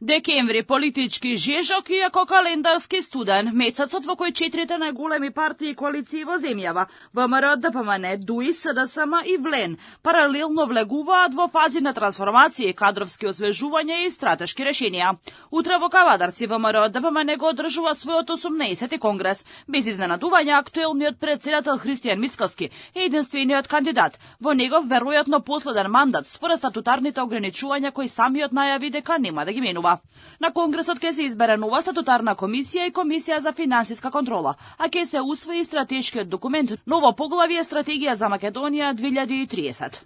Декември политички жежок, иако календарски студен, месецот во кој четирите најголеми партии и коалиции во земјава, ВМРО, ДПМН, ДУИ, СДСМ и ВЛЕН, паралелно влегуваат во фази на трансформација, кадровски освежувања и стратешки решенија. Утре во Кавадарци ВМРО, ДПМН го одржува својот 18-ти конгрес. Без изненадување, актуелниот председател Христијан Мицкоски е единствениот кандидат. Во негов веројатно последен мандат, според статутарните ограничувања кои самиот најави дека нема да ги менува. На конгресот ќе се избере нова статутарна комисија и комисија за финансиска контрола, а ќе се усвои стратешкиот документ Ново поглавје стратегија за Македонија 2030.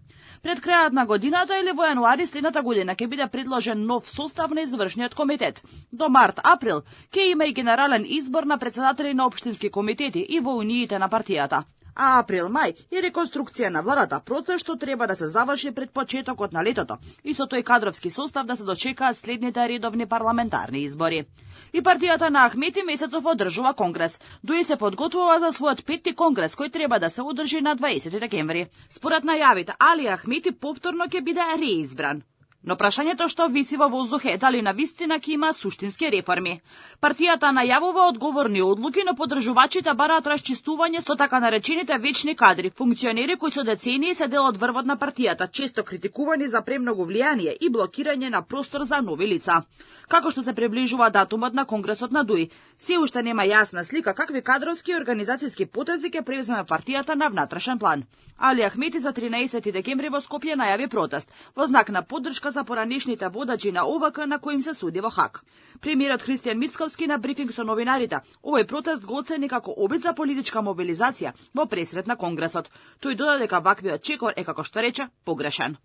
Пред крајот на годината или во јануари следната година ќе биде предложен нов состав на извршниот комитет. До март-април ќе има и генерален избор на председатели на општински комитети и во униите на партијата. А април-мај и реконструкција на владата, процес што треба да се заврши пред почетокот на летото и со тој кадровски состав да се дочекаат следните редовни парламентарни избори. И партијата на Ахмети месецов одржува конгрес. ДУИ се подготвува за својот 5-ти конгрес кој треба да се одржи на 20 декември. Според најавите, Али Ахмети повторно ќе биде реизбран. Но прашањето што виси во воздух е дали навистина ќе има суштински реформи. Партијата најавува одговорни одлуки, но поддржувачите бараат расчистување со така наречените вечни кадри, функционери кои со децении се дел од врвот на партијата, често критикувани за премногу влијание и блокирање на простор за нови лица. Како што се приближува датумот на конгресот на ДУИ, се уште нема јасна слика какви кадровски и организацијски потези ќе превземе партијата на внатрешен план. Али Ахмети за 13 декември во Скопје најави протест во знак на поддршка за поранешните водачи на ОВК на кои им се суди во Хаг. Премиерот Христијан Мицковски на брифинг со новинарите овој протест го оцени како обид за политичка мобилизација во пресрет на конгресот. Тој додаде дека ваквиот чекор е, како што рече, погрешен.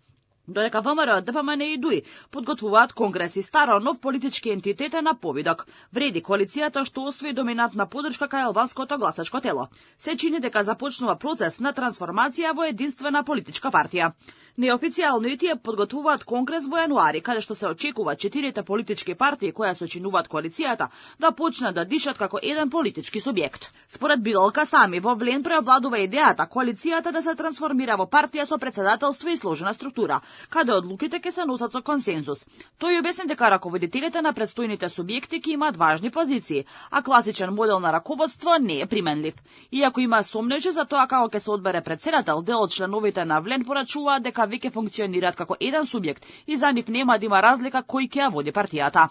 Додека ВМРО, ДПМН и ДУИ подготвуваат конгрес и старо нов политички ентитет на повидок, вреди коалицијата што освои доминантна поддршка кај албанското гласачко тело. Се чини дека започнува процес на трансформација во единствена политичка партија. Неофицијално и тие подготвуваат конгрес во јануари, каде што се очекува четирите политички партии кои сочинуваат коалицијата да почнат да дишат како еден политички субјект. Според Билалка Сами, во ВЛЕН преовладува идејата коалицијата да се трансформира во партија со председателство и сложена структура, каде одлуките ќе се носат со консензус. Тој објасни дека раководителите на предстојните субјекти ќе имаат важни позиции, а класичен модел на раководство не е применлив. Иако има сомнежи за тоа како ќе се одбере председател, дел од членовите на ВЛЕН порачуваат дека веќе функционираат како еден субјект и за нив нема да има разлика кој ќе ја води партијата.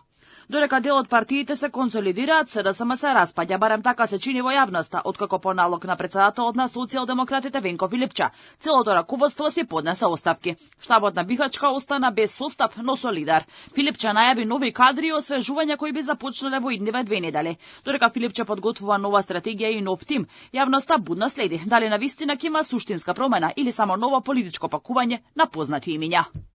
Додека дел од партиите се консолидираат, СДСМ се распаѓа, барем така се чини во јавноста, откако по налог на председателот на социјалдемократите Венко Филипча, целото раководство си поднесе оставки. Штабот на Бихачка остана без состав, но со лидер. Филипча најави нови кадри и освежувања кои би започнале во идниве 2 недели. Додека Филипча подготвува нова стратегија и нов тим, јавноста будно следи дали навистина ќе има суштинска промена или само ново политичко пакување на познати имиња.